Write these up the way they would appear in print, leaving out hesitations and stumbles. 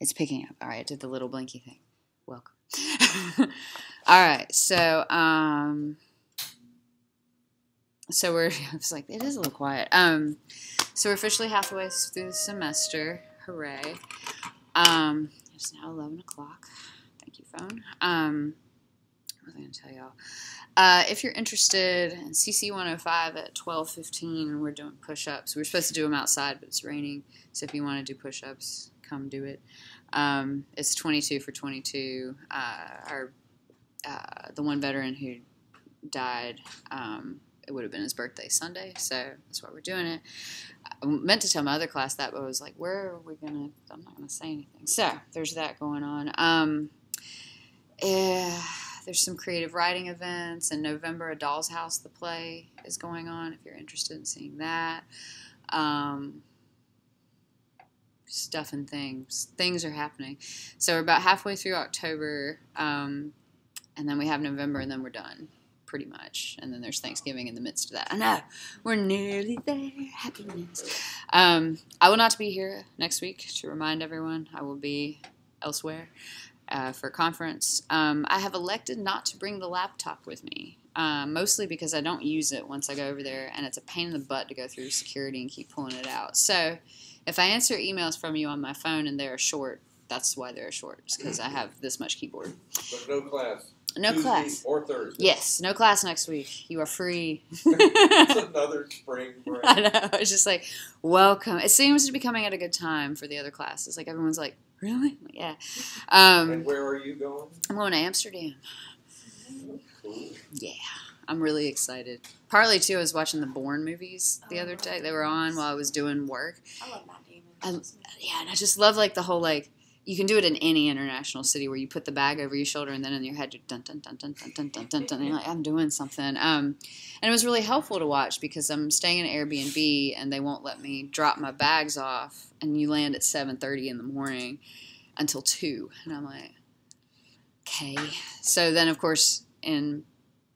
It's picking up. All right, I did the little blinky thing. Welcome. All right, so we're. I was like, it is a little quiet. So we're officially halfway through the semester. Hooray! It's now 11 o'clock. Thank you, phone. What was I going to tell y'all? If you're interested in CC 105 at 12:15, we're doing push-ups. We were supposed to do them outside, but it's raining. So if you want to do push-ups, come do it. It's 22 for 22. The one veteran who died, it would have been his birthday Sunday, so that's why we're doing it. I meant to tell my other class that, but I was like, where are we going to, I'm not going to say anything. So there's that going on. There's some creative writing events. In November, A Doll's House, the play, is going on, if you're interested in seeing that. Stuff and things. Things are happening. So we're about halfway through October, and then we have November, and then we're done, pretty much. And then there's Thanksgiving in the midst of that. I know. We're nearly there. Happiness. I will not be here next week, to remind everyone. I will be elsewhere for a conference. I have elected not to bring the laptop with me, mostly because I don't use it once I go over there, and it's a pain in the butt to go through security and keep pulling it out. So if I answer emails from you on my phone and they're short, that's why they're short. It's because I have this much keyboard. But no class. No Tuesday class. Or Thursday. Yes, no class next week. You are free. It's another spring break. I know. It's just like, welcome. It seems to be coming at a good time for the other classes. Like, everyone's like, really? Like, yeah. And where are you going? I'm going to Amsterdam. Cool. Yeah. I'm really excited. Partly, too, I was watching the Bourne movies the other day. They were on while I was doing work. I love Matt Damon. Yeah, and I just love, like, the whole, like, you can do it in any international city where you put the bag over your shoulder and then in your head you're dun dun dun dun dun dun dun dun dun, and you're like, I'm doing something. And it was really helpful to watch because I'm staying in an Airbnb and they won't let me drop my bags off, and you land at 7:30 in the morning until 2, and I'm like, okay. So then, of course, in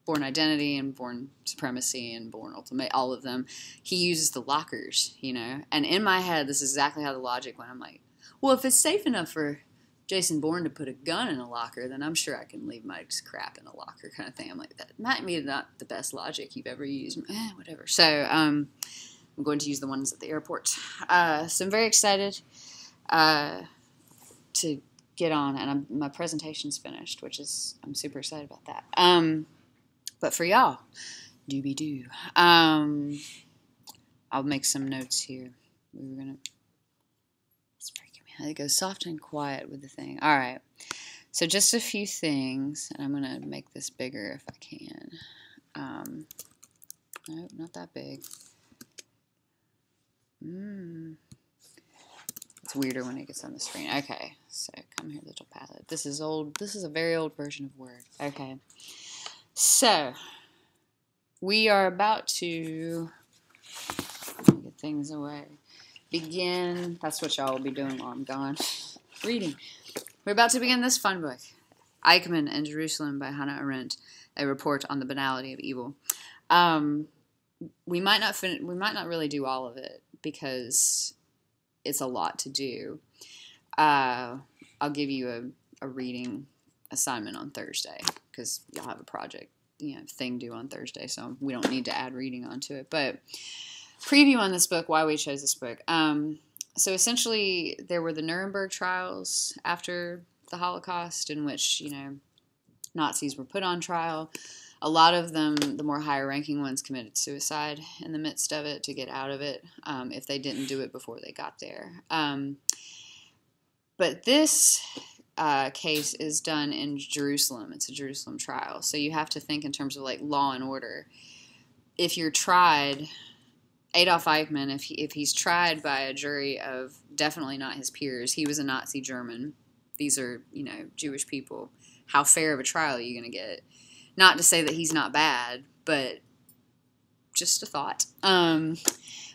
Born Identity and Born Supremacy and Born Ultimate, all of them, he uses the lockers, you know. And in my head, this is exactly how the logic went. I'm like, well, if it's safe enough for Jason Bourne to put a gun in a locker, then I'm sure I can leave my crap in a locker, kind of thing. I'm like, that might be not the best logic you've ever used. Whatever. So I'm going to use the ones at the airport. So I'm very excited to get on, and my presentation's finished, which is, I'm super excited about that. But for y'all, doobie-doo. I'll make some notes here. We were going to... It's freaking me out. It goes soft and quiet with the thing. All right. So just a few things, and I'm going to make this bigger if I can. No, not that big. It's weirder when it gets on the screen. Okay, so come here, little palette. This is old. This is a very old version of Word. Okay. So, we are about to get things away. Begin, that's what y'all will be doing while I'm gone. Reading. We're about to begin this fun book, Eichmann and Jerusalem by Hannah Arendt, a report on the banality of evil. We might not really do all of it because it's a lot to do. I'll give you a reading assignment on Thursday because y'all have a project, thing due on Thursday, so we don't need to add reading onto it. But preview on this book, why we chose this book. So essentially, there were the Nuremberg trials after the Holocaust in which, Nazis were put on trial. A lot of them, the more higher-ranking ones, committed suicide in the midst of it to get out of it if they didn't do it before they got there. But this case is done in Jerusalem. It's a Jerusalem trial. So you have to think in terms of like law and order. If you're tried, Adolf Eichmann, if he's tried by a jury of definitely not his peers, he was a Nazi German. These are, Jewish people. How fair of a trial are you going to get? Not to say that he's not bad, but just a thought.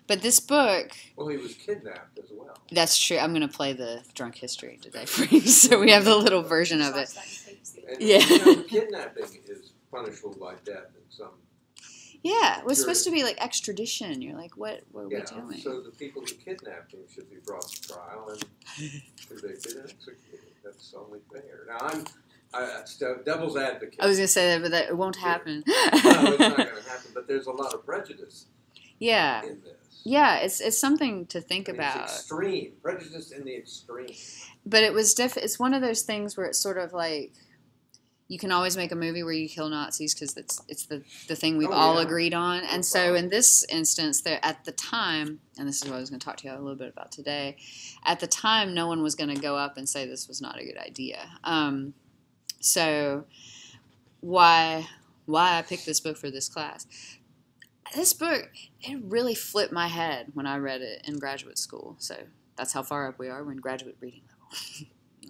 But this book... Well, he was kidnapped as well. That's true. I'm going to play the drunk history today for you, so we have the little version of it. And, Yeah. Kidnapping is punishable by death in some... Yeah, it was supposed to be like extradition. You're like, what are we doing? So the people who kidnapped him should be brought to trial and convicted and executed. That's only fair. Now, I'm devil's advocate. I was going to say that, but that it won't happen. No, it's not going to happen, but there's a lot of prejudice in this. Yeah, it's something to think about. It's extreme. Prejudice in the extreme. But it was it's one of those things where it's sort of like, you can always make a movie where you kill Nazis because it's the thing we've all agreed on. And so in this instance, at the time, and this is what I was going to talk to you a little bit about today, at the time, no one was going to go up and say this was not a good idea. So why I picked this book for this class. This book, it really flipped my head when I read it in graduate school. So that's how far up we are. We're in graduate reading level.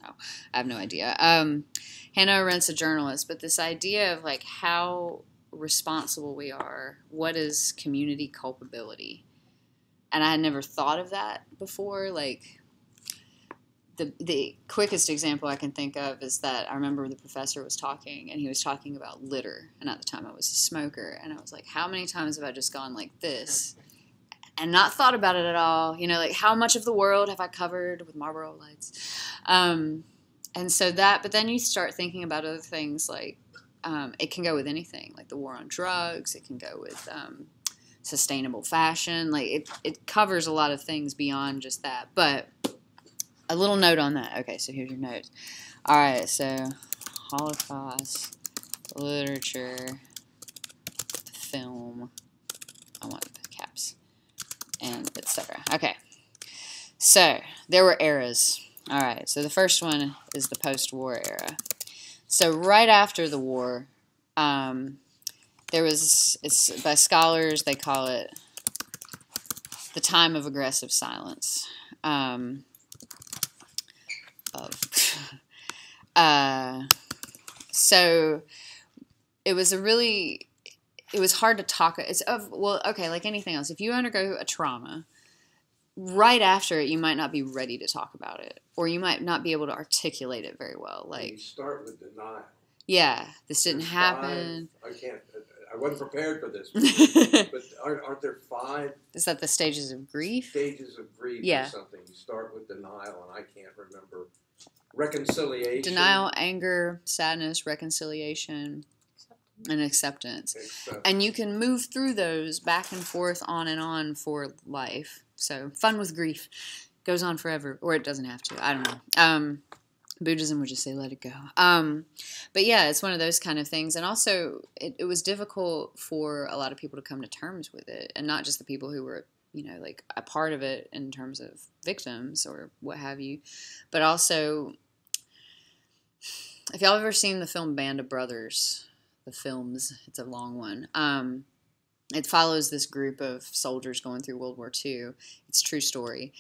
No, I have no idea. Hannah Arendt's a journalist, but this idea of like how responsible we are, what is community culpability? And I had never thought of that before. Like the quickest example I can think of is that I remember the professor was talking, and he was talking about litter. And at the time I was a smoker, and I was like, how many times have I just gone like this and not thought about it at all? You know, like how much of the world have I covered with Marlboro lights? And so but then you start thinking about other things like it can go with anything, like the war on drugs. It can go with sustainable fashion. Like it covers a lot of things beyond just that. But a little note on that. Okay, so here's your notes. All right, so Holocaust, literature, film. I want the caps. And etc. Okay, so there were eras. All right, so the first one is the post-war era. So right after the war, it's by scholars, they call it the time of aggressive silence. So it was it was hard to talk. Like anything else, if you undergo a trauma, right after it, you might not be ready to talk about it, or you might not be able to articulate it very well. Like you start with denial. Yeah, this didn't happen. I wasn't prepared for this. But aren't there 5? Is that the stages of grief? Stages of grief or something. You start with denial, and I can't remember. Reconciliation. Denial, anger, sadness, reconciliation, and acceptance. And you can move through those back and forth on and on for life. So fun with grief goes on forever, or it doesn't have to. I don't know. Buddhism would just say let it go. But yeah, it's one of those kind of things. And also, it was difficult for a lot of people to come to terms with it, and not just the people who were, like a part of it in terms of victims or what have you, but also, if y'all ever seen the film Band of Brothers, it's a long one. It follows this group of soldiers going through World War II. It's a true story.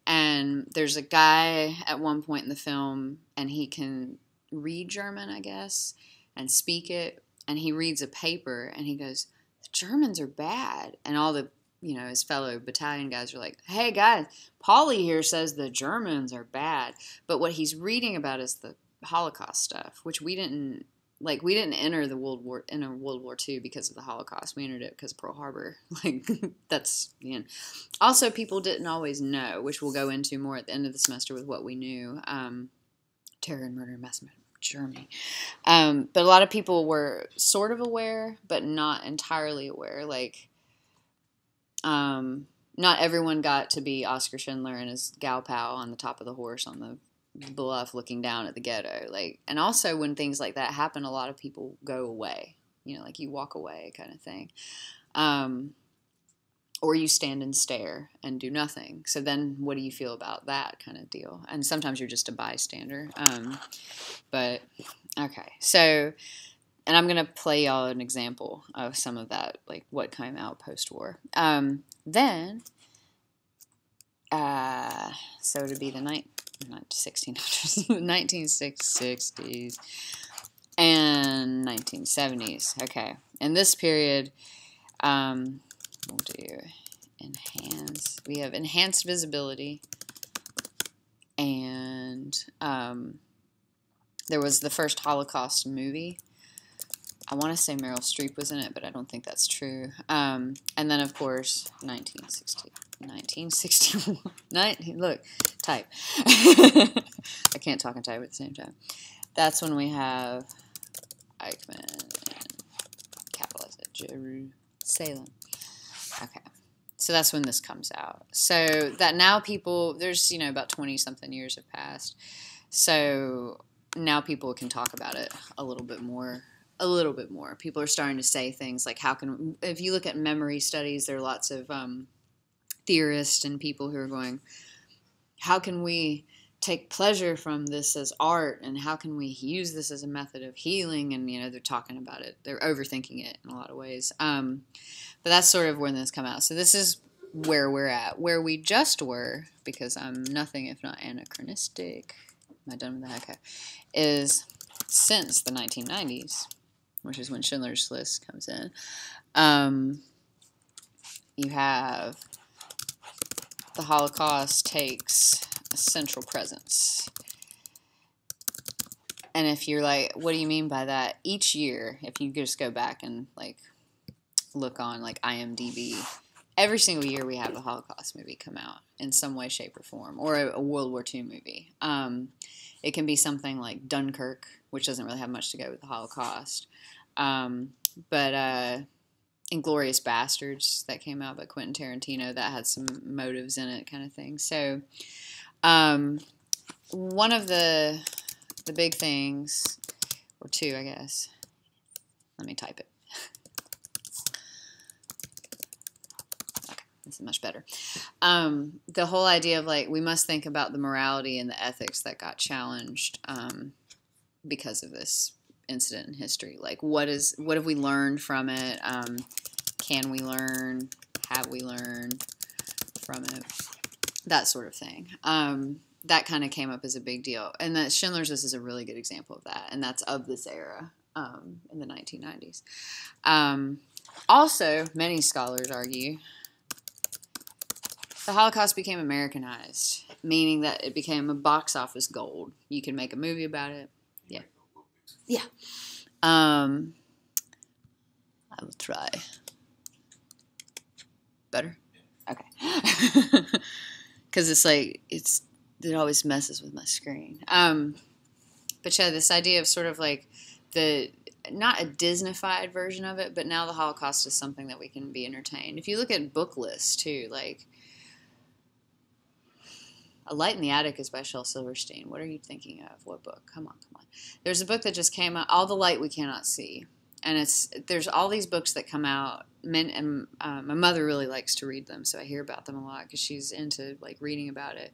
And there's a guy at one point in the film, and he can read German, I guess, and speak it. And he reads a paper, and he goes, "The Germans are bad." And all the, his fellow battalion guys are like, "Hey, guys, Paulie here says the Germans are bad." But what he's reading about is the Holocaust stuff, which we didn't enter World War II because of the Holocaust. We entered it because of Pearl Harbor. That's the end. Also, people didn't always know, which we'll go into more at the end of the semester with what we knew. Terror and murder and mass murder, Germany. But a lot of people were sort of aware, but not entirely aware. Not everyone got to be Oscar Schindler and his gal pal on the top of the horse on the bluff looking down at the ghetto. And also when things like that happen, a lot of people go away, you walk away kind of thing. Or you stand and stare and do nothing. So then what do you feel about that kind of deal? And sometimes you're just a bystander. But okay. So, and I'm going to play y'all an example of some of that, like what came out post-war. Then, so to be the 1600s, 1960s, and 1970s. Okay. In this period, we'll do enhance. We have enhanced visibility, and there was the first Holocaust movie. I want to say Meryl Streep was in it, but I don't think that's true. And then, of course, 1961. Look, type. I can't talk and type at the same time. That's when we have Eichmann, capitalize it, Jerusalem. Okay. So that's when this comes out. So that now people, there's, about 20-something years have passed. So now people can talk about it a little bit more. People are starting to say things like, if you look at memory studies, there are lots of theorists and people who are going, how can we take pleasure from this as art, and how can we use this as a method of healing? And, they're talking about it. They're overthinking it in a lot of ways. But that's sort of when this come out. So this is where we're at. Where we just were, because I'm nothing if not anachronistic, am I done with the heck? Is since the 1990s, which is when Schindler's List comes in, you have the Holocaust takes a central presence. And if you're like, what do you mean by that? Each year, if you just go back and look on IMDb, every single year we have a Holocaust movie come out in some way, shape, or form, or a World War II movie. It can be something like Dunkirk, which doesn't really have much to go with the Holocaust. But Inglourious Bastards, that came out by Quentin Tarantino, that had some motives in it, kind of thing. So one of the big things, or two, I guess. Let me type it. Okay, this is much better. The whole idea of we must think about the morality and the ethics that got challenged because of this incident in history. What have we learned from it? Can we learn? Have we learned from it? That sort of thing. That kind of came up as a big deal. And that Schindler's List is a really good example of that. And that's of this era in the 1990s. Also, many scholars argue the Holocaust became Americanized, meaning that it became a box office gold. You can make a movie about it. Yeah. Yeah. I will try. Better? Okay. Because it always messes with my screen. But yeah, this idea of sort of not a Disneyfied version of it, but now the Holocaust is something that we can be entertained. If you look at book lists too, A Light in the Attic is by Shel Silverstein. What are you thinking of? What book? Come on. There's a book that just came out, All the Light We Cannot See. And there's all these books that come out. My mother really likes to read them, so I hear about them a lot because she's into reading about it.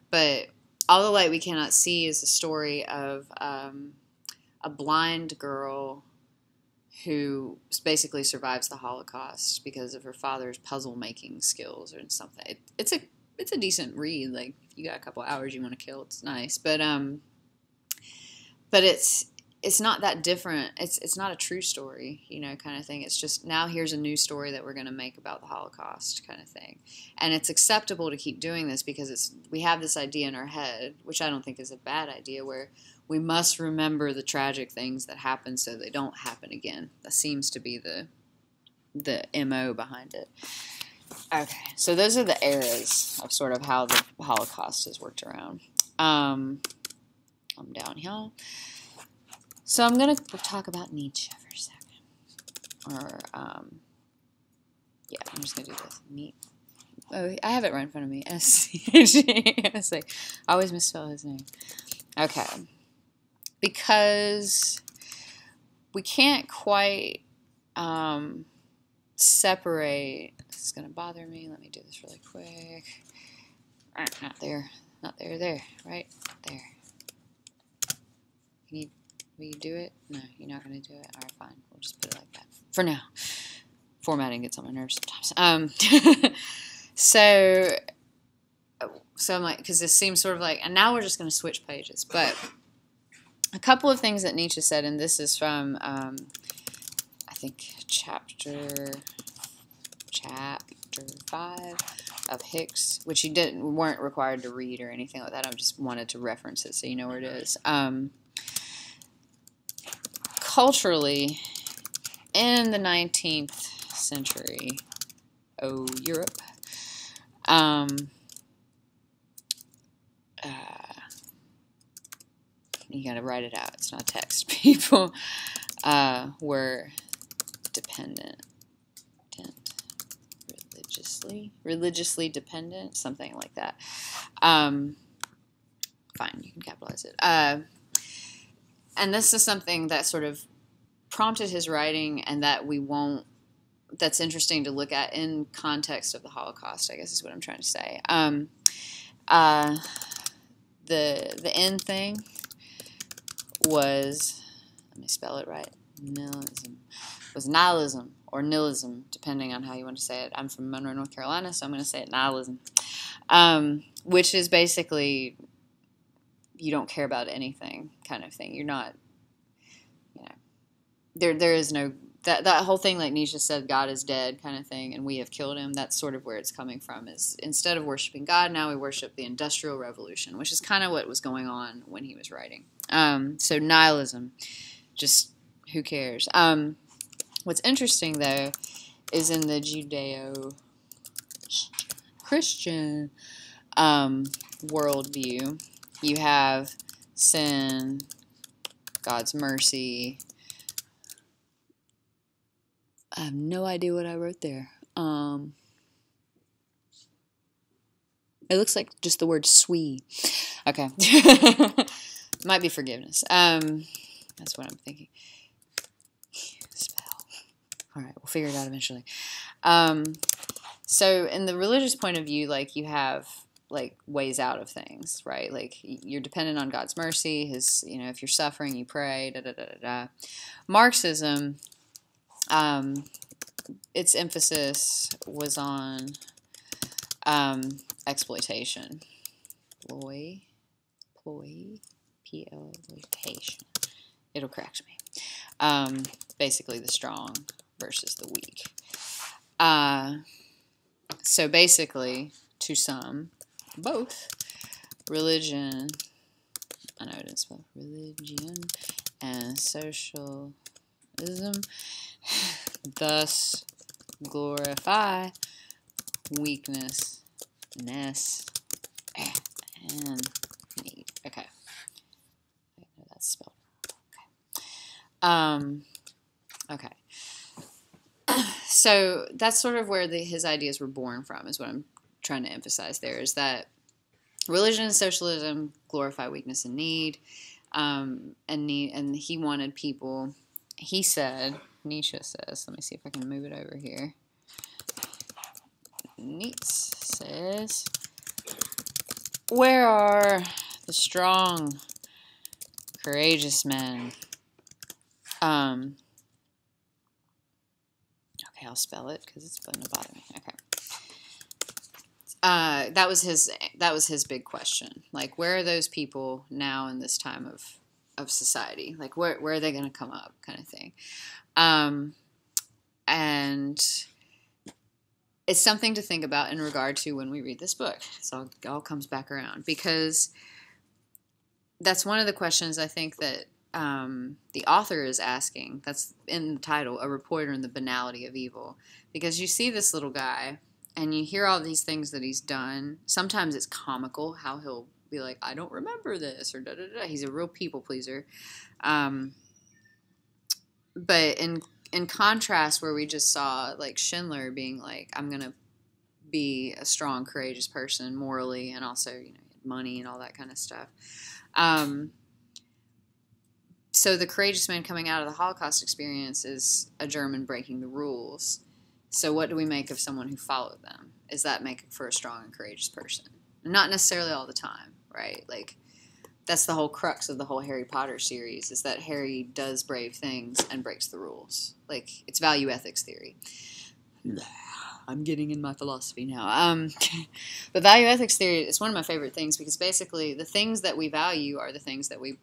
But All the Light We Cannot See is the story of a blind girl who basically survives the Holocaust because of her father's puzzle making skills or something. It's a decent read. You got a couple hours you want to kill. It's nice, but it's not that different. It's not a true story, kind of thing. It's just now here's a new story that we're going to make about the Holocaust, kind of thing. And it's acceptable to keep doing this because we have this idea in our head, which I don't think is a bad idea, where we must remember the tragic things that happened so they don't happen again. That seems to be the MO behind it. Okay, so those are the eras of sort of how the Holocaust has worked around. I'm down here. So I'm going to talk about Nietzsche for a second. I'm just going to do this. Oh, I have it right in front of me. S-C-H-E. I always misspell his name. Okay. Because we can't quite separate. This is going to bother me. Let me do this really quick. Not there. Not there. There. Right? There. Will you do it? No, you're not going to do it? All right, fine. We'll just put it like that. For now. Formatting gets on my nerves sometimes. So I'm because this seems sort of and now we're just going to switch pages. But a couple of things that Nietzsche said, and this is from, I think, chapter 5 of Hicks, which you weren't required to read or anything like that. I just wanted to reference it so you know where it is. Culturally, in the 19th century, Europe, you got to write it out. It's not text. People were dependent, religiously dependent, something like that. Fine, you can capitalize it. And this is something that sort of prompted his writing, and that that's interesting to look at in context of the Holocaust, I guess is what I'm trying to say. The end thing was, let me spell it right, nihilism, was nihilism or nihilism, depending on how you want to say it. I'm from Monroe, North Carolina, so I'm going to say it nihilism, which is basically you don't care about anything kind of thing. You're not, there is no, that whole thing, like Nietzsche said, God is dead kind of thing, and we have killed him. That's sort of where it's coming from, is instead of worshiping God, now we worship the Industrial Revolution, which is kind of what was going on when he was writing. So nihilism, just who cares? What's interesting, though, is in the Judeo-Christian worldview, you have sin, God's mercy. I have no idea what I wrote there. It looks like just the word "sweet." Okay. Might be forgiveness. That's what I'm thinking. Spell. All right, we'll figure it out eventually. So in the religious point of view, like, you have like ways out of things, right? Like, you're dependent on God's mercy. His, if you're suffering, you pray. Da da da da da. Marxism. Its emphasis was on exploitation. Exploitation. It'll correct me. Basically, the strong versus the weak. So basically, to some, both religion. I know I didn't spell religion and socialism. Thus glorify weakness, and need. Okay. I know that's spelled. Okay. So that's sort of where his ideas were born from, is what I'm trying to emphasize there, is that religion and socialism glorify weakness and need, and he wanted people, he said, Nietzsche says, let me see if I can move it over here. Nietzsche says, where are the strong, courageous men? Okay, I'll spell it because it's going to bother me. Okay. That was his big question. Like, where are those people now in this time of society? Like, where are they going to come up, kind of thing. And it's something to think about in regard to when we read this book. So it all comes back around, because that's one of the questions I think that the author is asking. That's in the title, A Reporter in the Banality of Evil. Because you see this little guy, and you hear all these things that he's done. Sometimes it's comical how he'll be like, I don't remember this, or da-da-da. He's a real people pleaser. But in contrast, where we just saw like Schindler being like, I'm going to be a strong, courageous person morally, and also, money and all that kind of stuff. So the courageous man coming out of the Holocaust experience is a German breaking the rules. So what do we make of someone who followed them? Is that make for a strong and courageous person? Not necessarily all the time, right? Like, that's the whole crux of the whole Harry Potter series, is that Harry does brave things and breaks the rules. Like, it's value ethics theory. I'm getting in my philosophy now. But value ethics theory is one of my favorite things, because basically the things that we value are the things that we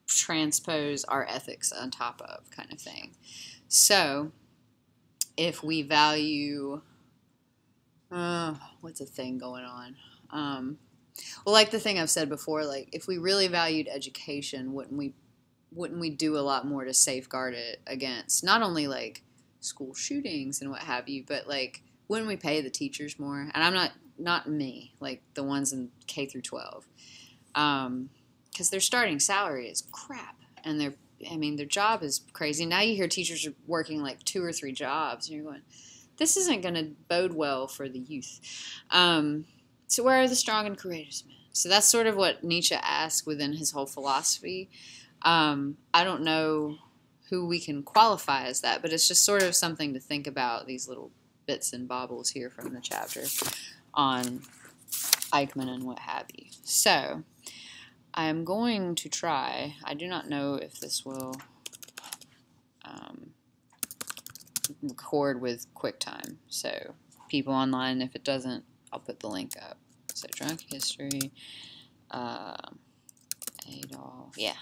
transpose our ethics on top of, kind of thing. So if we value, what's a thing going on? Well, like the thing I've said before, like, if we really valued education, wouldn't we do a lot more to safeguard it against not only like school shootings and what have you, but like, wouldn't we pay the teachers more? And I'm not me, like the ones in K through 12. because their starting salary is crap, and their job is crazy. Now you hear teachers are working like 2 or 3 jobs, and you're going, this isn't going to bode well for the youth. So where are the strong and courageous men? So that's sort of what Nietzsche asked within his whole philosophy. I don't know who we can qualify as that, but it's just sort of something to think about, these little bits and baubles here from the chapter on Eichmann and what have you. So I am going to try, I do not know if this will record with QuickTime, so people online, if it doesn't, I'll put the link up. So drunk history, Adolf, yeah,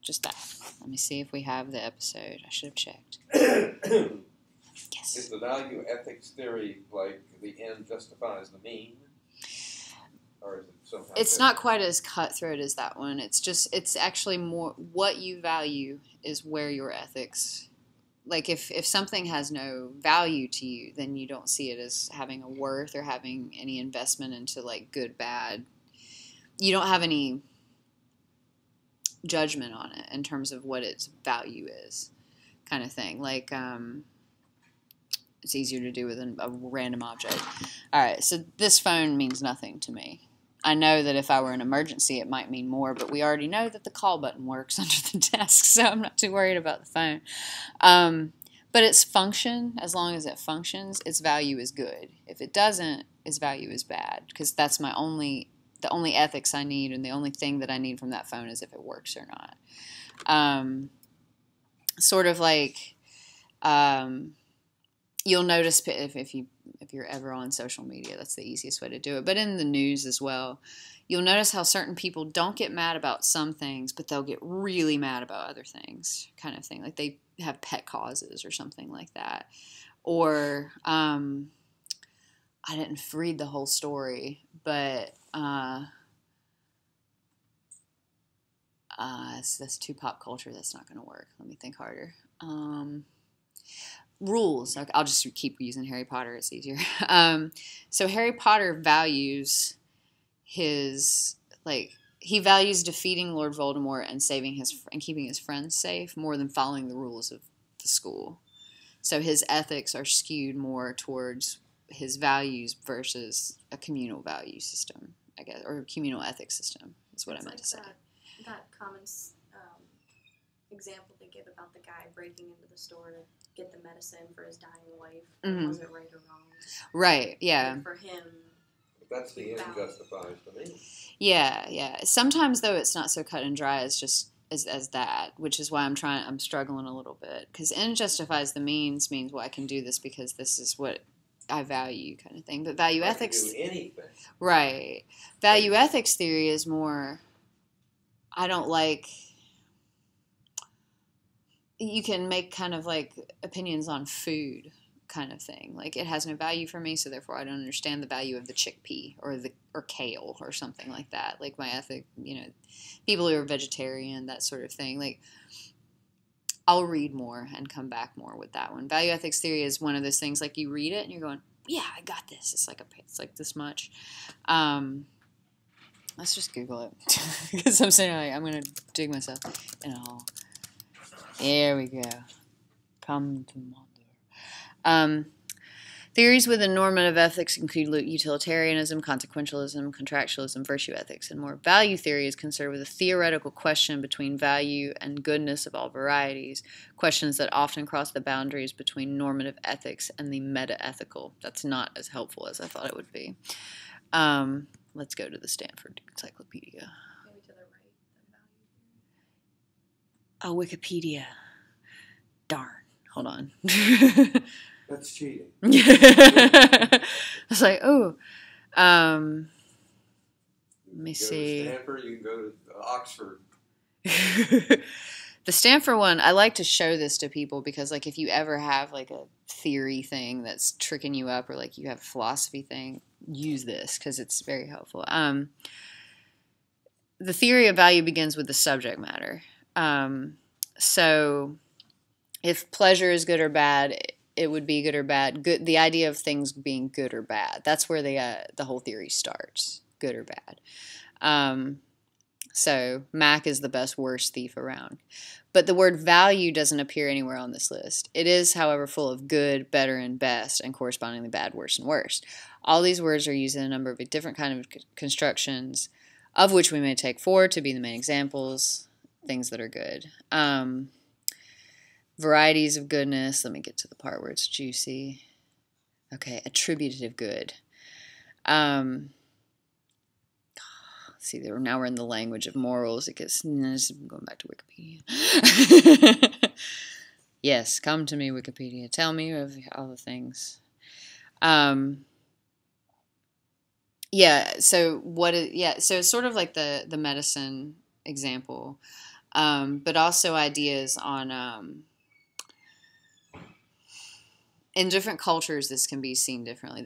just that. Let me see if we have the episode. I should have checked. Yes. Is the value ethics theory like the end justifies the mean? Or is it somehow It's not quite as cutthroat as that one. It's actually more what you value is where your ethics, like if something has no value to you, then you don't see it as having a worth or having any investment into like good, bad. You don't have any judgment on it in terms of what its value is, kind of thing. Like it's easier to do with a random object. All right, so this phone means nothing to me. I know that if I were an emergency, it might mean more, but we already know that the call button works under the desk, so I'm not too worried about the phone. But its function, as long as it functions, its value is good. If it doesn't, its value is bad, because that's the only ethics I need, and the only thing that I need from that phone is if it works or not. Sort of like you'll notice if you're ever on social media, that's the easiest way to do it. But in the news as well, you'll notice how certain people don't get mad about some things, but they'll get really mad about other things, kind of thing. Like they have pet causes or something like that. Or I didn't read the whole story, but that's too pop culture. That's not going to work. Let me think harder. Rules. I'll just keep using Harry Potter. It's easier. So Harry Potter values he values defeating Lord Voldemort and and keeping his friends safe more than following the rules of the school. So his ethics are skewed more towards his values versus a communal value system, I guess, or a communal ethics system is what I meant to say. That common example they give about the guy breaking into the store to get the medicine for his dying wife. Mm-hmm. Was it right or wrong? Right, yeah. And for him, that's the end justifies the mean. Yeah. Sometimes though it's not so cut and dry as just as that, which is why I'm struggling a little bit, because end justifies the means well, I can do this because this is what I value, kind of thing. But value ethics, do anything. Right? Value ethics theory is more. I don't like. You can make kind of like opinions on food, kind of thing. Like it has no value for me, so therefore I don't understand the value of the chickpea or kale or something like that. Like my ethic, people who are vegetarian, that sort of thing. Like I'll read more and come back more with that one. Value ethics theory is one of those things like you read it and you're going, yeah, I got this. It's like this much. Let's just Google it because I'm saying like I'm gonna dig myself in a hole. There we go. Come to mother. Theories within normative ethics include utilitarianism, consequentialism, contractualism, virtue ethics, and more. Value theory is concerned with a theoretical question between value and goodness of all varieties, questions that often cross the boundaries between normative ethics and the meta-ethical. That's not as helpful as I thought it would be. Let's go to the Stanford Encyclopedia. Maybe to the right. The value theory. Oh, Wikipedia. Darn. Hold on. That's cheating. I was like, oh. Let me see. You can go to Stanford, you can go to Oxford. The Stanford one, I like to show this to people because, like, if you ever have, like, a theory thing that's tricking you up or, like, you have a philosophy thing, use this because it's very helpful. The theory of value begins with the subject matter. So if pleasure is good or bad, it would be good or bad. Good. The idea of things being good or bad. That's where the whole theory starts. Good or bad. So Mac is the best worst thief around. But the word value doesn't appear anywhere on this list. It is, however, full of good, better, and best, and correspondingly bad, worse, and worst. All these words are used in a number of different kind of constructions, of which we may take 4 to be the main examples, things that are good. Varieties of goodness. Let me get to the part where it's juicy. Okay, attributive good. See, now we're in the language of morals. It gets, going back to Wikipedia. Yes, come to me, Wikipedia. Tell me of all the things. So it's sort of like the medicine example, but also ideas on, in different cultures, this can be seen differently. I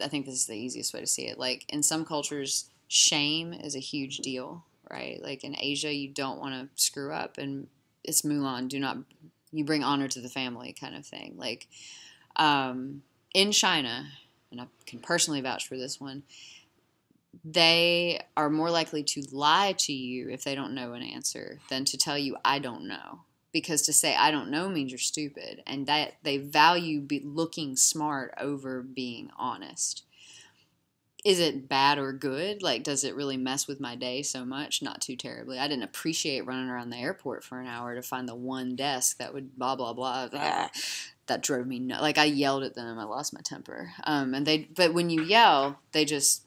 think this is the easiest way to see it. Like, in some cultures, shame is a huge deal, right? Like in Asia, you don't want to screw up, and it's Mulan, you bring honor to the family kind of thing. Like in China, and I can personally vouch for this one, they are more likely to lie to you if they don't know an answer than to tell you, I don't know. Because to say I don't know means you're stupid, and that they value looking smart over being honest. Is it bad or good? Like, does it really mess with my day so much? Not too terribly. I didn't appreciate running around the airport for an hour to find the one desk that would blah, blah, blah. That drove me nuts. Like, I yelled at them. I lost my temper. But when you yell, they just,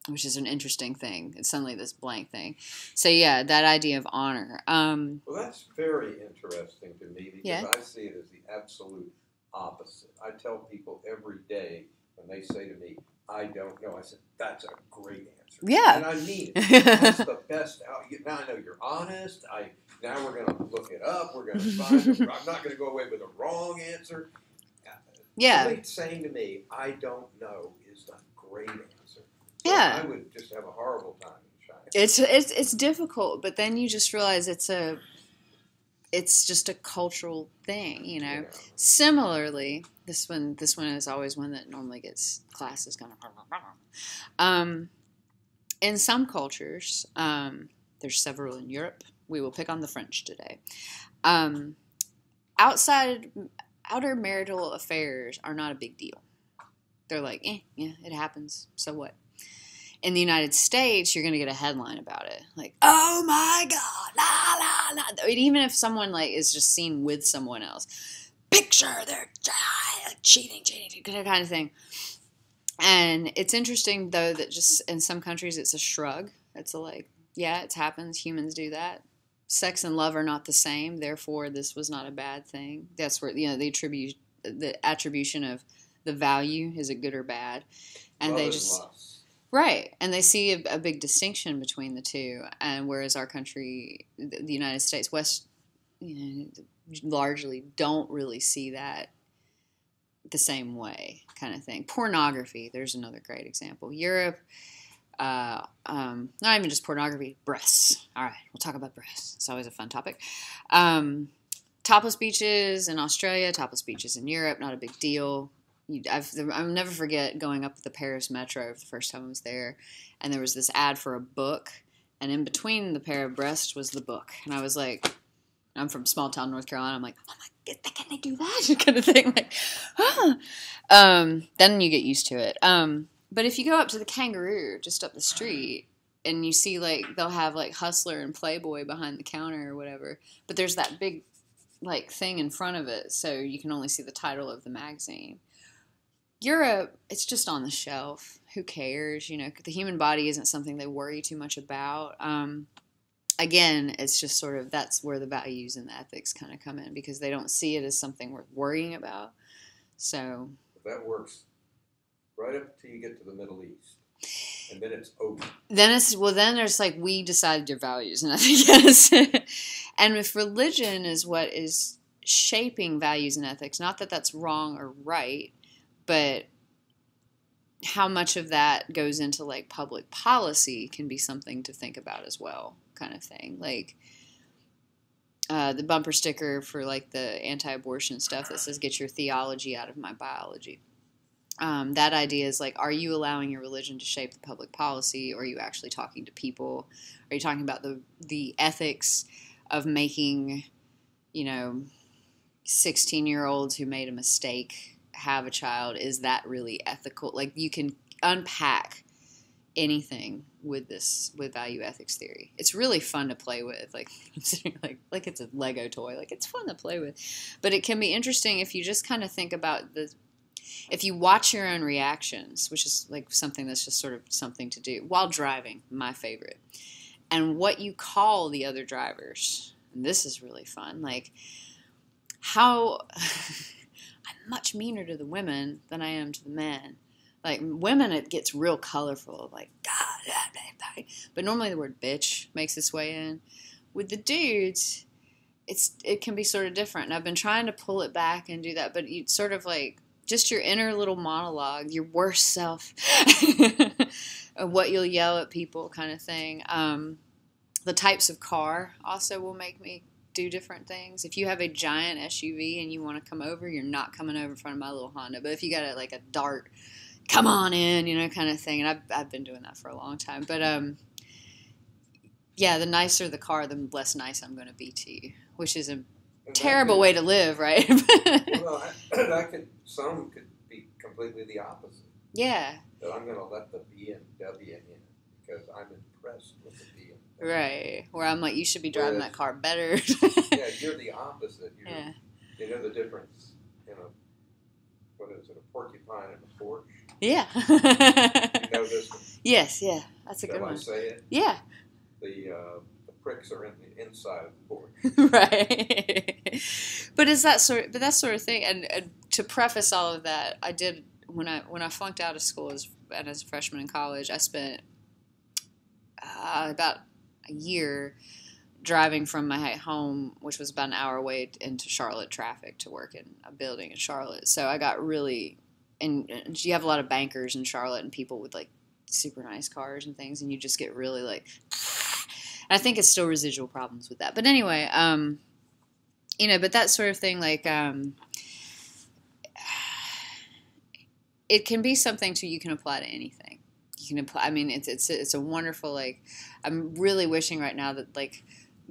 which is an interesting thing. It's suddenly this blank thing. So, yeah, that idea of honor. Well, that's very interesting to me because Yeah. I see it as the absolute opposite. I tell people every day when they say to me, I don't know. I said, that's a great answer. Yeah. And I mean it. That's the best. Now I know you're honest. Now we're going to look it up. We're going to find it. I'm not going to go away with a wrong answer. Yeah. Somebody saying to me, I don't know, is a great answer. So Yeah. I would just have a horrible time in China. It's difficult, but then you just realize it's just a cultural thing, you know. Yeah. Similarly, this one is always one that normally gets classes kind of. In some cultures, there's several in Europe. We will pick on the French today. Outer marital affairs are not a big deal. They're like, yeah, it happens. So what? In the United States, you're going to get a headline about it. Like, oh my God, la, la, la. I mean, even if someone like is just seen with someone else, picture they're cheating, kind of thing. And it's interesting, though, that just in some countries it's a shrug. It's yeah, it happens. Humans do that. Sex and love are not the same. Therefore, this was not a bad thing. That's where, the attribution of the value, is it good or bad? And Love they is just... lust. Right, and they see a big distinction between the two, and whereas our country, the United States, largely don't really see that the same way, kind of thing. Pornography, there's another great example. Europe, not even just pornography, breasts. All right, we'll talk about breasts. It's always a fun topic. Topless beaches in Australia, topless beaches in Europe, not a big deal. I'll never forget going up the Paris metro the first time I was there, and there was this ad for a book, and in between the pair of breasts was the book, and I was like, I'm from small town North Carolina, I'm like, oh my God, can they do that? Kind of thing, like, then you get used to it. But if you go up to the Kangaroo just up the street, and you see they'll have Hustler and Playboy behind the counter or whatever, but there's that big thing in front of it, so you can only see the title of the magazine. Europe, it's just on the shelf. Who cares? The human body isn't something they worry too much about. Again, it's just sort of, that's where the values and the ethics kind of come in, because they don't see it as something worth worrying about. So that works right up until you get to the Middle East. And then it's over. Then there's we decided your values, and I think yes. And if religion is what is shaping values and ethics, not that that's wrong or right, but how much of that goes into public policy can be something to think about as well, kind of thing. The bumper sticker for the anti-abortion stuff that says "Get your theology out of my biology." That idea is like, are you allowing your religion to shape the public policy, or are you actually talking to people? Are you talking about the ethics of making, 16-year-olds who made a mistake have a child? Is that really ethical? Like, you can unpack anything with value ethics theory. It's really fun to play with, like it's a Lego toy. Like, it's fun to play with, but it can be interesting if you just kind of think about if you watch your own reactions, which is like something that's just sort of something to do while driving, my favorite, and what you call the other drivers. And this is really fun. Like, how I'm much meaner to the women than I am to the men. Like, women, it gets real colorful, like, but normally the word bitch makes its way in. With the dudes, it can be sort of different. And I've been trying to pull it back and do that, but you sort of like just your inner little monologue, your worst self, of what you'll yell at people, kind of thing. The types of car also will make me do different things. If you have a giant SUV and you want to come over, you're not coming over in front of my little Honda. But if you got a Dart, come on in, kind of thing. And I've been doing that for a long time. But yeah, the nicer the car, the less nice I'm going to be to you, which is a terrible way to live, right? Well, some could be completely the opposite. Yeah. That I'm going to let the BMW in because I'm impressed with the BMW. Right. Where I'm like, you should be driving that car better. Yeah, you're the opposite. You know the difference in what is it, a porcupine and a Porsche? Yeah. You know this one? Yes, yeah. That's a good one. Shall I say it? Yeah. The pricks are in the inside of the Porsche. Right. But that sort of thing. And to preface all of that, I did when I flunked out of school as a freshman in college, I spent about a year driving from my home, which was about an hour away, into Charlotte traffic to work in a building in Charlotte. So I got really, and you have a lot of bankers in Charlotte and people with like super nice cars and things, and you just get really like, I think it's still residual problems with that. But anyway, but that sort of thing, like, it can be something you can apply to anything. You can apply. I mean, it's a wonderful, like, I'm really wishing right now that like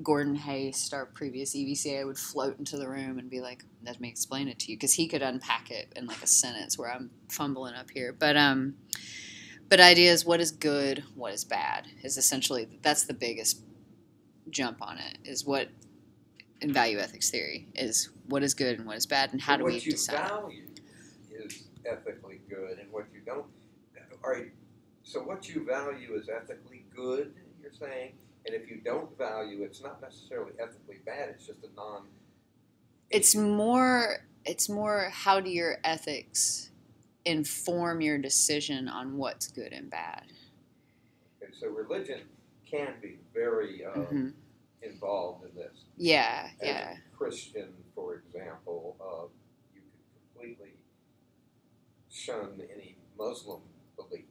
Gordon Hayes, our previous EVCA, would float into the room and be like, let me explain it to you, because he could unpack it in like a sentence where I'm fumbling up here. But idea is, what is good, what is bad, is essentially, that's the biggest jump on it, is what in value ethics theory is what is good and what is bad, and how do we decide? What you value is ethically good, and what you don't. So what you value is ethically good, you're saying, and if you don't value, it's not necessarily ethically bad. It's just a non. It's more. How do your ethics inform your decision on what's good and bad? Okay, so religion can be very involved in this. Yeah, As yeah. a Christian, for example, you could completely shun any Muslim beliefs.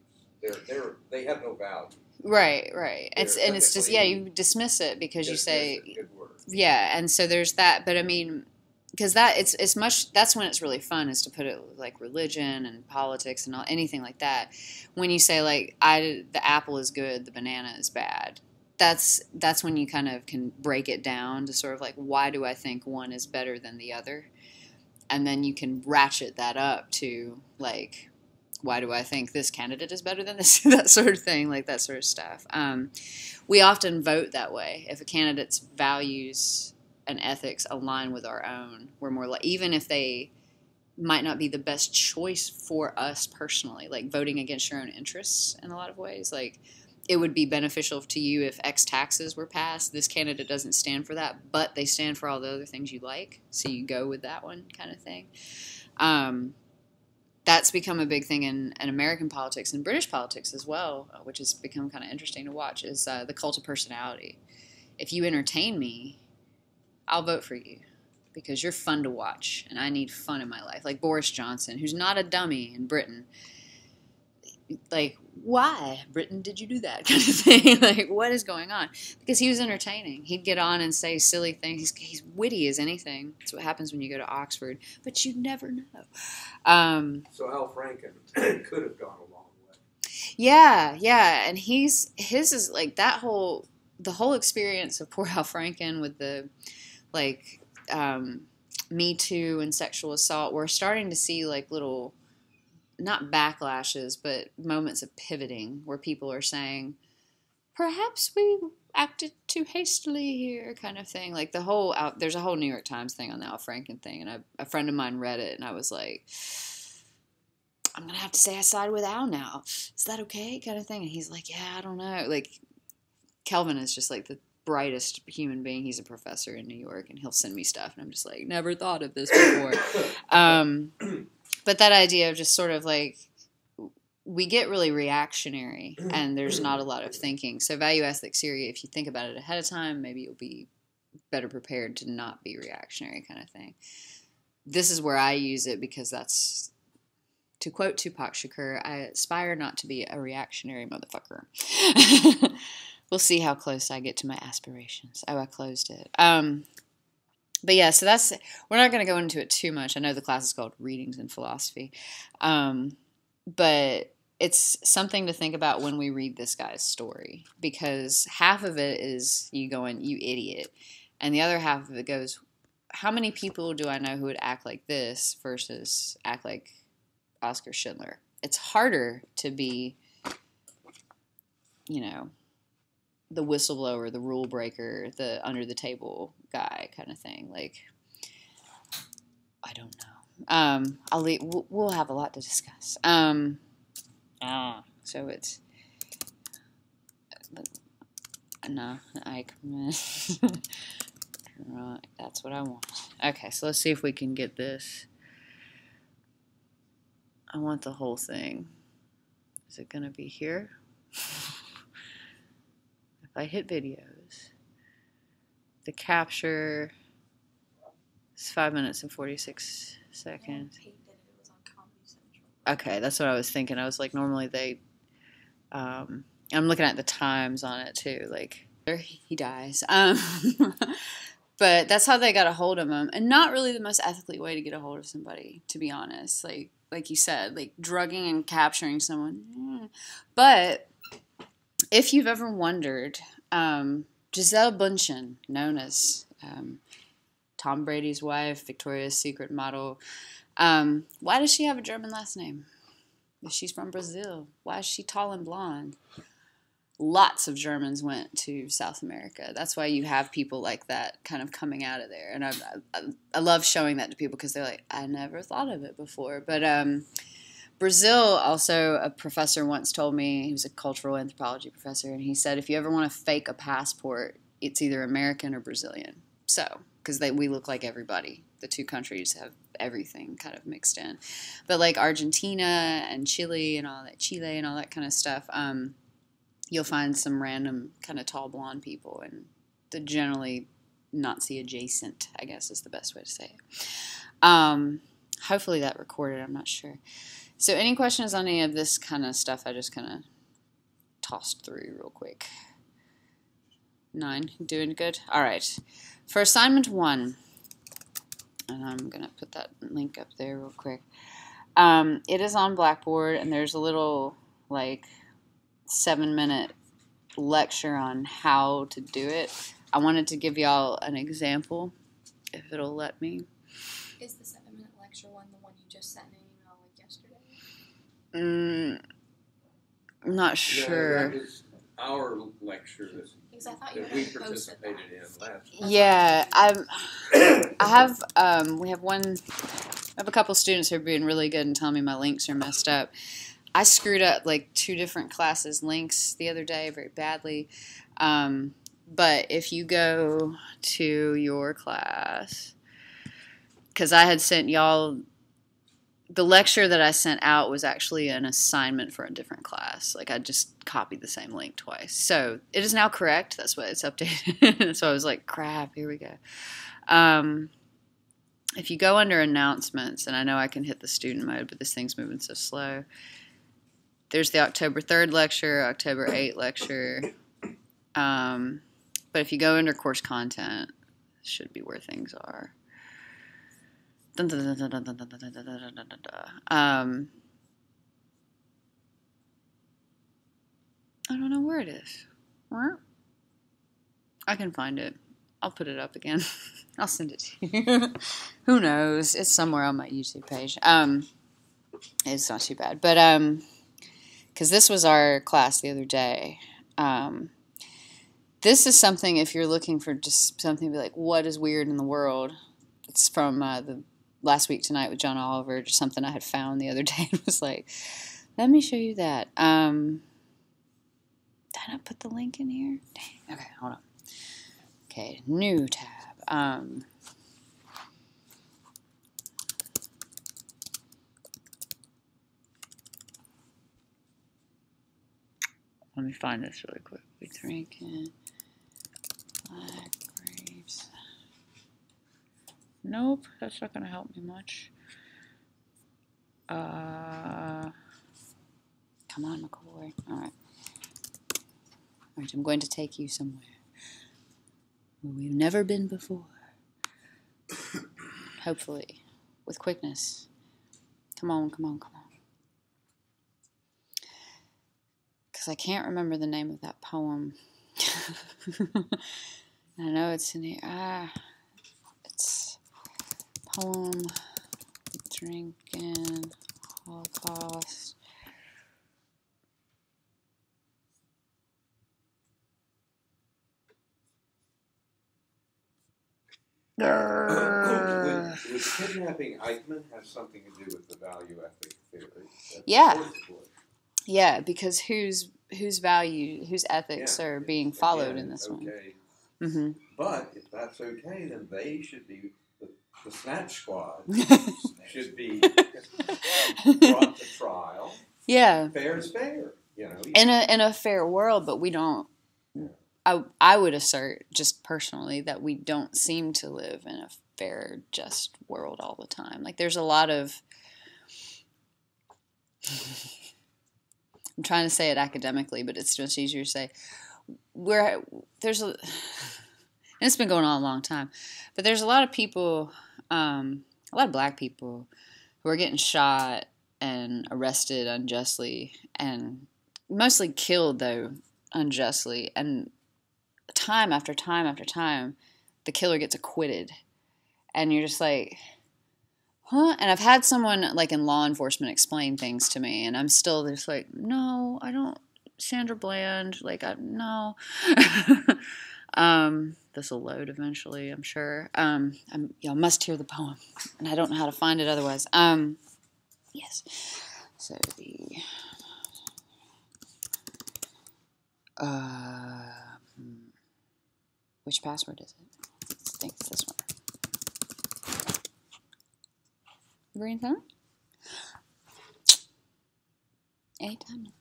They have no value. Right. It's just, you dismiss it because you say, good word. Yeah, and so there's that. But I mean, because it's much, that's when it's really fun, is to put it like religion and politics and anything like that. When you say like, the apple is good, the banana is bad. That's when you kind of can break it down to sort of like, why do I think one is better than the other? And then you can ratchet that up to like, why do I think this candidate is better than this? That sort of thing, like that sort of stuff. We often vote that way. If a candidate's values and ethics align with our own, we're more like, even if they might not be the best choice for us personally, like voting against your own interests in a lot of ways. Like, it would be beneficial to you if X taxes were passed. This candidate doesn't stand for that, but they stand for all the other things you like, so you go with that one, kind of thing. That's become a big thing in American politics and British politics as well, which has become kind of interesting to watch, is the cult of personality. If you entertain me, I'll vote for you because you're fun to watch, and I need fun in my life. Like Boris Johnson, who's not a dummy in Britain. like, why, Britain, did you do that kind of thing? Like, what is going on? Because he was entertaining. He'd get on and say silly things. He's witty as anything. That's what happens when you go to Oxford. But you never know. So Al Franken could have gone a long way. Yeah, yeah. And his is like the whole experience of poor Al Franken with the, like, Me Too and sexual assault. We're starting to see, like, little, not backlashes, but moments of pivoting where people are saying, perhaps we acted too hastily here, kind of thing. Like there's a whole New York Times thing on the Al Franken thing, and a friend of mine read it, and I was like, I'm going to have to say I side with Al now. Is that okay? Kind of thing. And he's like, yeah, I don't know. Like, Kelvin is just like the brightest human being. He's a professor in New York, and he'll send me stuff, and I'm just like, never thought of this before. But that idea of just sort of like, we get really reactionary, and there's not a lot of thinking. So value ethics theory, if you think about it ahead of time, maybe you'll be better prepared to not be reactionary, kind of thing. This is where I use it because that's, to quote Tupac Shakur, I aspire not to be a reactionary motherfucker. We'll see how close I get to my aspirations. Oh, I closed it. But yeah, so we're not going to go into it too much. I know the class is called Readings in Philosophy. But it's something to think about when we read this guy's story, because half of it is you going, you idiot. And the other half of it goes, how many people do I know who would act like this versus act like Oscar Schindler? It's harder to be, the whistleblower, the rule breaker, the under the table guy kind of thing. Like, I don't know. We'll have a lot to discuss. So it's no, right, that's what I want. Okay, so let's see if we can get this. I want the whole thing. Is it gonna be here? If I hit videos, the capture is 5 minutes and 46 seconds. Okay, that's what I was thinking. I was like, normally they, I'm looking at the times on it too. Like, he dies. But that's how they got a hold of him, and not really the most ethically way to get a hold of somebody, to be honest. Like you said, like drugging and capturing someone. But if you've ever wondered, Gisele Bündchen, known as Tom Brady's wife, Victoria's Secret model, why does she have a German last name? If she's from Brazil, why is she tall and blonde? Lots of Germans went to South America. That's why you have people like that kind of coming out of there. And I love showing that to people because they're like, I never thought of it before. But Brazil, also, a professor once told me, he was a cultural anthropology professor, and he said, if you ever want to fake a passport, it's either American or Brazilian. So, because we look like everybody. The two countries have everything kind of mixed in. But like Argentina and Chile and all that kind of stuff, you'll find some random kind of tall blonde people, and they're generally Nazi adjacent, I guess is the best way to say it. Hopefully that recorded, I'm not sure. So any questions on any of this kind of stuff I just kind of tossed through real quick? 9, doing good? All right. For assignment 1, and I'm going to put that link up there real quick. It is on Blackboard, and there's a little, like, 7-minute lecture on how to do it. I wanted to give y'all an example, if it'll let me. Is the 7-minute lecture one the one you just sent in an email like yesterday? I'm not sure. No, that was our lecture Because I thought you that were we going to post it. participated in last week. Yeah, we have a couple students who are being really good and telling me my links are messed up. I screwed up like 2 different classes' links the other day very badly. But if you go to your class, because I had sent y'all, the lecture that I sent out was actually an assignment for a different class. Like, I just copied the same link twice. So it is now correct. That's why it's updated. So I was like, crap, here we go. If you go under announcements, and I know I can hit the student mode, but this thing's moving so slow, there's the October 3rd lecture, October 8th lecture. But if you go under course content, it should be where things are. I don't know where it is. Where? I can find it. I'll put it up again. I'll send it to you. Who knows? It's somewhere on my YouTube page. It's not too bad. But, because this was our class the other day. This is something, if you're looking for just something to be like, what is weird in the world? It's from the Last Week Tonight with John Oliver, just something I had found the other day. It was like, let me show you that. Did I not put the link in here? Dang. Okay, hold on. Okay, new tab. Let me find this really quick. We drinking black grapes. Nope, that's not going to help me much. Come on, McCoy. All right. All right, I'm going to take you somewhere where we've never been before. Hopefully, with quickness. Come on, come on, come on. Because I can't remember the name of that poem. I know it's in here. It's poem, drinking, Holocaust. Would kidnapping Eichmann have something to do with the value ethic theory? Yeah. Yeah, because whose ethics are being followed in this one. Mm-hmm. But if that's okay, then they should be, the Snatch Squad should be brought to trial. Yeah. Fair is fair, you know. In a fair world, but we don't. I would assert, just personally, that we don't seem to live in a fair, just world all the time. Like, there's a lot of... I'm trying to say it academically, but it's just easier to say. And it's been going on a long time, but there's a lot of people, a lot of black people who are getting shot and arrested unjustly, and mostly killed, though, unjustly. And time after time after time, the killer gets acquitted. And you're just like, huh? And I've had someone, like, in law enforcement explain things to me, and I'm still just like, no, I don't, Sandra Bland, like, no. This will load eventually, I'm sure. Y'all must hear the poem, and I don't know how to find it otherwise. Yes. So which password is it? I think it's this one. Green thumb? Anytime,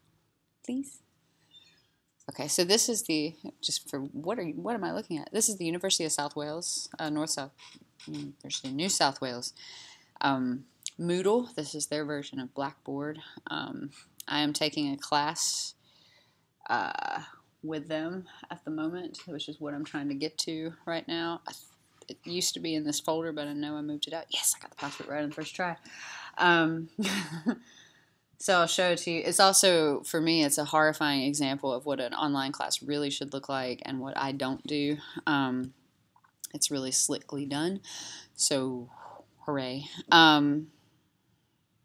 please. Okay, so this is just for, what am I looking at? This is the University of South Wales, University of New South Wales. Moodle, this is their version of Blackboard. I am taking a class with them at the moment, which is what I'm trying to get to right now. It used to be in this folder, but I know I moved it out. Yes, I got the password right on the first try. So I'll show it to you. It's also, for me, it's a horrifying example of what an online class really should look like and what I don't do. It's really slickly done. So, hooray.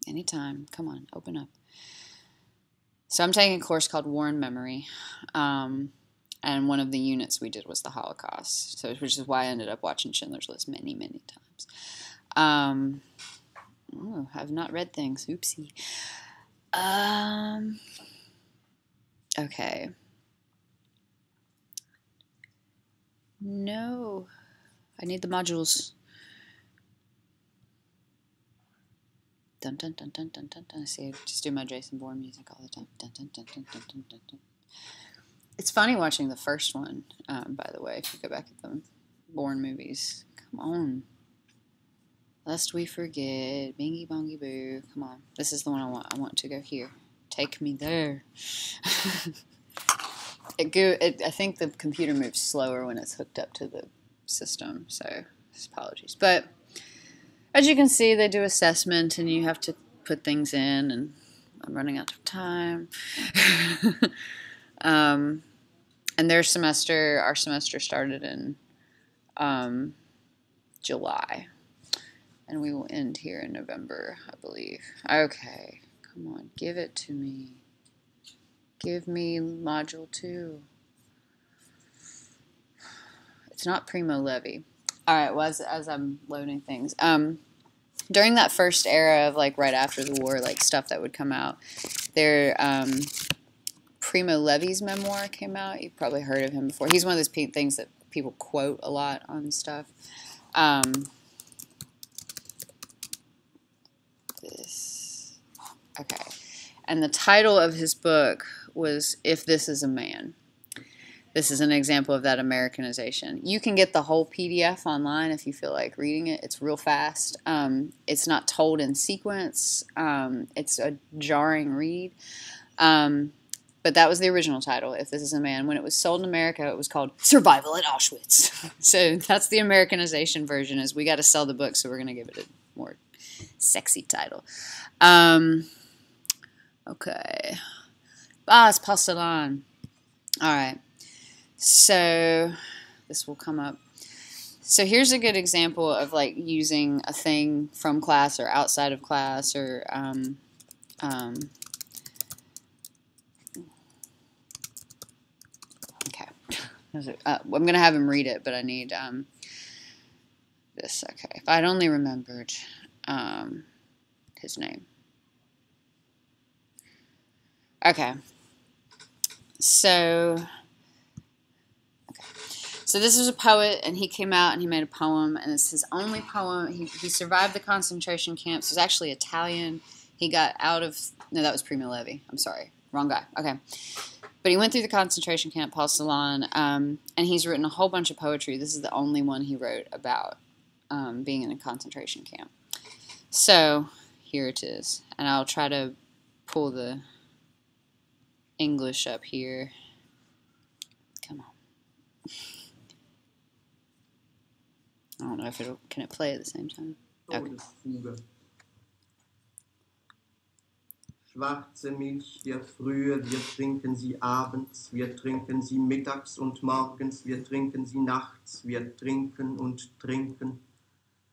Anytime. Come on, open up. So I'm taking a course called War and Memory. And one of the units we did was the Holocaust, which is why I ended up watching Schindler's List many, many times. I've not read things. Oopsie. Okay. No. I need the modules. Dun dun dun dun dun dun dun. See, I just do my Jason Bourne music all the time. Dun dun dun dun dun dun dun dun. It's funny watching the first one, by the way, if you go back at the Bourne movies. Come on. Lest we forget. Bingy bongy boo. Come on. This is the one I want. I want to go here. take me there. I think the computer moves slower when it's hooked up to the system, so apologies. But as you can see, they do assessment, and you have to put things in, and I'm running out of time. And our semester started in July, and we will end here in November, I believe. Okay, come on, give it to me. Give me module 2. It's not Primo Levi. All right, well, as I'm loading things, during that first era of like right after the war, like stuff that would come out, Primo Levi's memoir came out. You've probably heard of him before. He's one of those things that people quote a lot on stuff. Okay, and the title of his book was "If This Is a Man." This is an example of that Americanization. You can get the whole PDF online if you feel like reading it. It's real fast. It's not told in sequence. It's a jarring read. But that was the original title, If This Is a Man. When it was sold in America, it was called Survival at Auschwitz. So that's the Americanization version, is we got to sell the book, so we're going to give it a more sexy title. Okay. It's Porcelain. All right. So this will come up. So here's a good example of like using a thing from class or outside of class, or okay. I'm gonna have him read it, but I need this. Okay, if I'd only remembered his name. Okay. So this is a poet, and he came out and he made a poem, and it's his only poem. He survived the concentration camps. He's actually Italian. He got out of... No, that was Primo Levi. I'm sorry. Wrong guy. Okay. But he went through the concentration camp, Porcelain, and he's written a whole bunch of poetry. This is the only one he wrote about being in a concentration camp. So here it is. And I'll try to pull the English up here. Come on. I don't know if can it play at the same time? Okay. Todesfuge. Schwarze Milch der Frühe, wir trinken sie abends, wir trinken sie mittags und morgens, wir trinken sie nachts, wir trinken und trinken.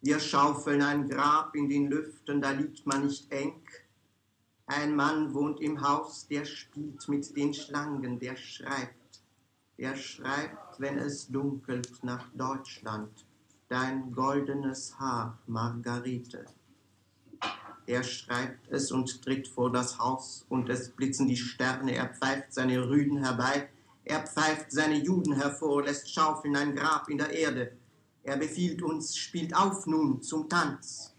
Wir schaufeln ein Grab in den Lüften, da liegt man nicht eng. Ein Mann wohnt im Haus, der spielt mit den Schlangen, der schreibt, wenn es dunkelt, nach Deutschland. Dein goldenes Haar, Margarete. Er schreibt es und tritt vor das Haus, und es blitzen die Sterne. Er pfeift seine Rüden herbei, er pfeift seine Juden hervor, lässt schaufeln ein Grab in der Erde. Er befiehlt uns, spielt auf nun zum Tanz.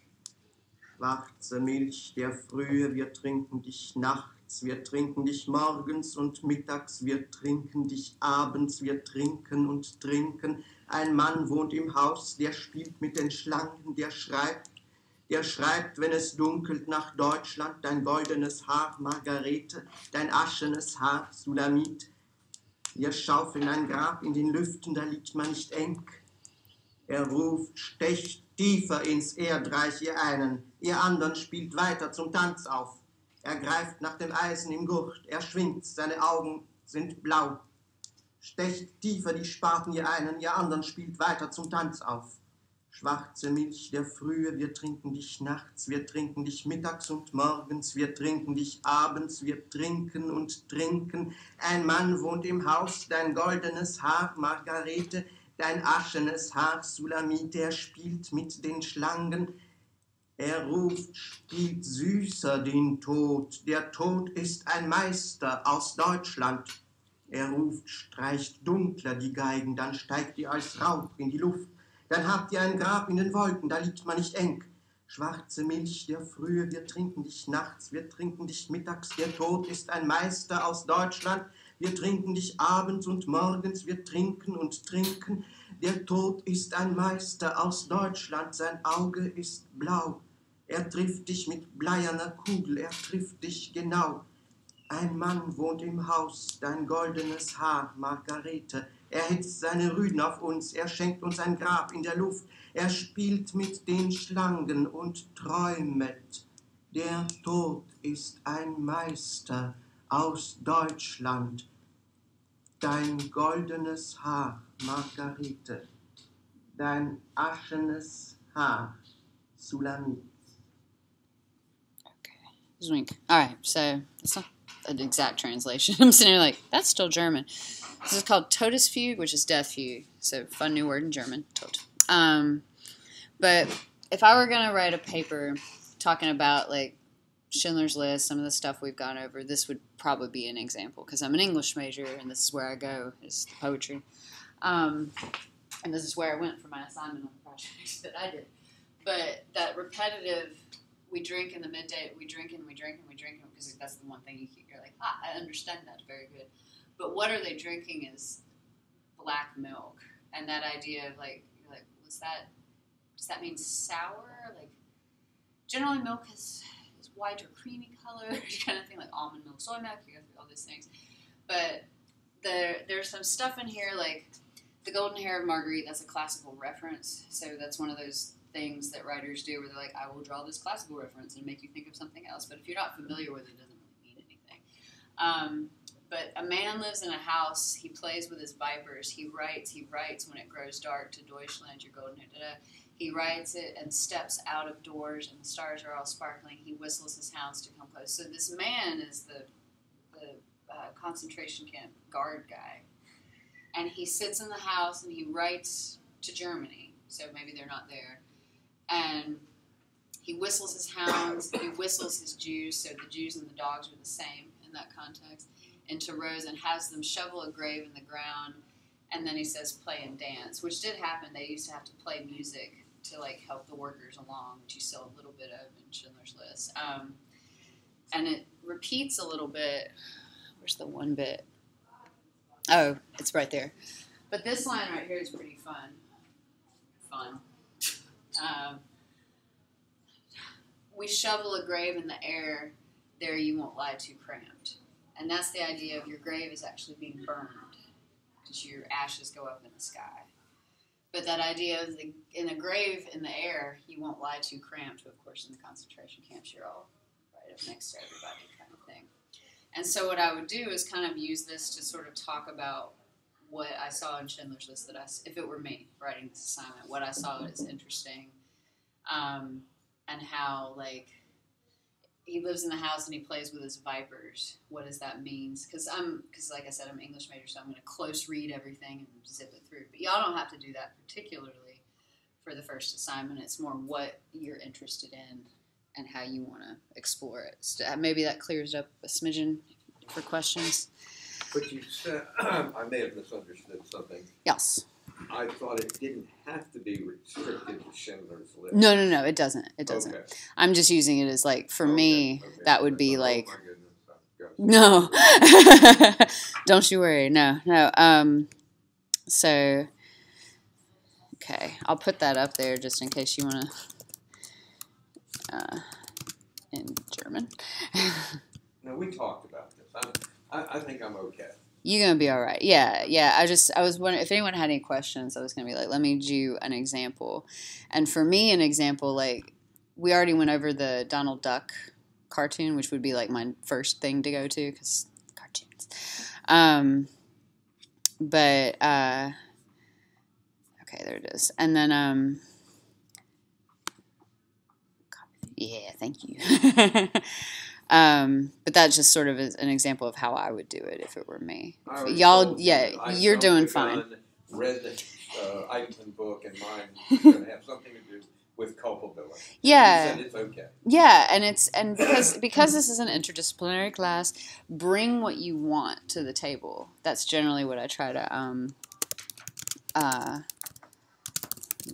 Schwarze Milch der Frühe, wir trinken dich nachts, wir trinken dich morgens und mittags, wir trinken dich abends, wir trinken und trinken. Ein Mann wohnt im Haus, der spielt mit den Schlangen, der schreibt, wenn es dunkelt, nach Deutschland, dein goldenes Haar, Margarete, dein aschenes Haar, Sulamit. Wir schaufeln ein Grab in den Lüften, da liegt man nicht eng. Er ruft, stecht tiefer ins Erdreich, ihr einen, ihr anderen spielt weiter zum Tanz auf. Er greift nach dem Eisen im Gurt, er schwingt, seine Augen sind blau. Stecht tiefer die Spaten, ihr einen, ihr anderen spielt weiter zum Tanz auf. Schwarze Milch der Frühe, wir trinken dich nachts, wir trinken dich mittags und morgens, wir trinken dich abends, wir trinken und trinken. Ein Mann wohnt im Haus, dein goldenes Haar, Margarete, dein aschenes Haar, Sulamit, er spielt mit den Schlangen. Er ruft, spielt süßer den Tod, der Tod ist ein Meister aus Deutschland. Er ruft, streicht dunkler die Geigen, dann steigt ihr als Rauch in die Luft. Dann habt ihr ein Grab in den Wolken, da liegt man nicht eng. Schwarze Milch der Frühe, wir trinken dich nachts, wir trinken dich mittags, der Tod ist ein Meister aus Deutschland. Wir trinken dich abends und morgens, wir trinken und trinken. Der Tod ist ein Meister aus Deutschland, sein Auge ist blau. Er trifft dich mit bleierner Kugel, er trifft dich genau. Ein Mann wohnt im Haus, dein goldenes Haar, Margarete. Er hitzt seine Rüden auf uns, er schenkt uns ein Grab in der Luft. Er spielt mit den Schlangen und träumet. Der Tod ist ein Meister aus Deutschland. Dein goldenes Haar, Margarete. Dein aschenes Haar, Sulamit. Okay. Zwink. All right, so it's not an exact translation. I'm sitting here like, that's still German. This is called Todesfuge, which is death fugue. So fun new word in German, Tod. But if I were going to write a paper talking about like Schindler's List, some of the stuff we've gone over, this would probably be an example because I'm an English major and this is where I go, is the poetry. And this is where I went for my assignment on the project that I did. But that repetitive, we drink in the midday, we drink and we drink and we drink, because that's the one thing you're like, I understand that very good. But what are they drinking is black milk. And that idea of like, you're like, does that mean sour? Like, generally milk is white or creamy color, kind of thing, like almond milk, soy milk, you go through all these things. But there's some stuff in here, like the golden hair of Marguerite, that's a classical reference. So that's one of those things that writers do where they're like, I will draw this classical reference and make you think of something else. But if you're not familiar with it, it doesn't really mean anything. But a man lives in a house, he plays with his vipers, he writes when it grows dark to Deutschland, your golden hair, da-da. He writes it and steps out of doors and the stars are all sparkling. He whistles his hounds to come close. So this man is the concentration camp guard guy. And he sits in the house and he writes to Germany. So maybe they're not there. And he whistles his hounds, he whistles his Jews, so the Jews and the dogs are the same in that context, into rows and has them shovel a grave in the ground. And then he says play and dance, which did happen. They used to have to play music to like help the workers along, which you saw a little bit of in Schindler's List. And it repeats a little bit. Where's the one bit? Oh, it's right there. But this line right here is pretty fun. We shovel a grave in the air, there you won't lie too cramped. And that's the idea of your grave is actually being burned, because your ashes go up in the sky. But that idea of in a grave in the air, you won't lie too cramped. Of course, in the concentration camps, you're all right up next to everybody kind of thing. And so what I would do is kind of use this to sort of talk about what I saw in Schindler's List, if it were me writing this assignment, what I saw as interesting, and how, like, he lives in the house and he plays with his vipers. What does that mean? Because like I said, I'm an English major, so I'm going to close read everything and zip it through. But y'all don't have to do that particularly for the first assignment. It's more what you're interested in and how you want to explore it. So maybe that clears up a smidgen for questions. But you said, I may have misunderstood something. Yes. I thought it didn't have to be restricted to Schindler's List. No, it doesn't. It doesn't. Okay. I'm just using it as like, for me, that would be like, oh my no, goodness. don't you worry. No. So, okay, I'll put that up there just in case you want to, in German. No, we talked about this. I think I'm okay. You're going to be all right. Yeah. I was wondering if anyone had any questions. I was going to be like, let me do an example. And for me, an example, like, we already went over the Donald Duck cartoon, which would be like my first thing to go to because cartoons. Okay, there it is. And then, yeah, thank you. But that just sort of is an example of how I would do it if it were me. Y'all, you're doing fine. Read the Eichmann book, and mine is going to have something to do with culpability. Yeah. You said it's okay. Yeah, and because this is an interdisciplinary class, bring what you want to the table. That's generally what I try to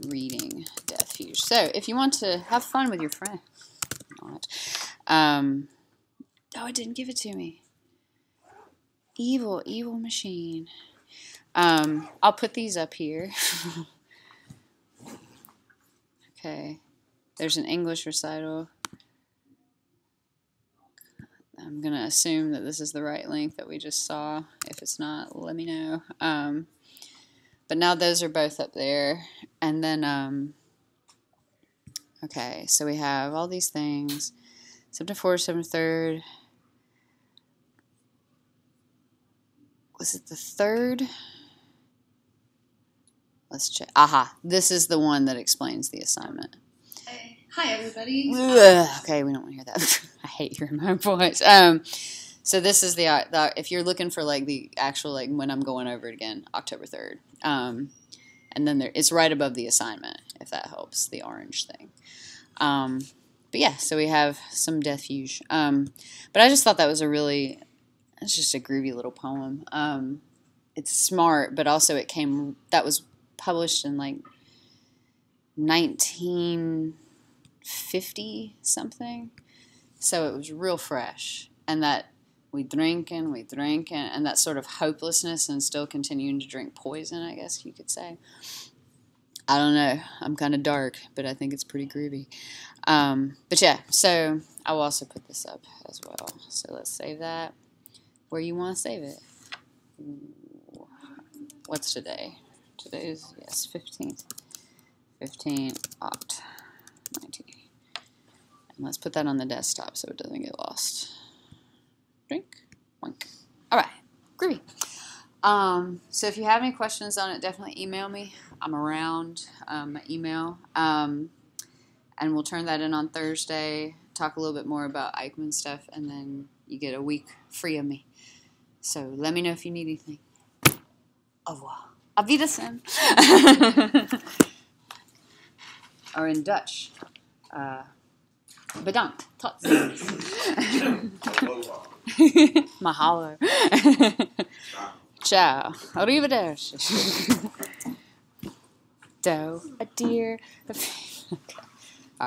reading Death Fuge. So if you want to have fun with your friend, oh, it didn't give it to me. Evil machine. I'll put these up here. Okay. There's an English recital. I'm going to assume that this is the right link that we just saw. If it's not, let me know. But now those are both up there. And then, okay, so we have all these things. September 4th, September 3rd. Was it the 3rd? Let's check. Aha, this is the one that explains the assignment. Hi, everybody. Okay, we don't want to hear that. I hate hearing my voice. So this is the if you're looking for like the actual like when I'm going over it again, October 3rd. And then it's right above the assignment, if that helps, the orange thing. But yeah, so we have some defuge. But I just thought that was it's just a groovy little poem. It's smart, but also that was published in like 1950 something. So it was real fresh. And that we drinking, and that sort of hopelessness and still continuing to drink poison, I guess you could say. I don't know. I'm kind of dark, but I think it's pretty groovy. But yeah, so I will also put this up as well. So let's save that where you want to save it. What's today? Today is, yes, 15th. 15 Oct 19. And let's put that on the desktop so it doesn't get lost. Drink. Wink. All right. Groovy. So if you have any questions on it, definitely email me. I'm around. My email. And we'll turn that in on Thursday. Talk a little bit more about Eichmann stuff, and then you get a week free of me. So let me know if you need anything. Au revoir. Auf Wiedersehen. Or in Dutch, bedankt. Tot ziens. Mahalo. Ciao. Arrivederci. Doe, a deer, a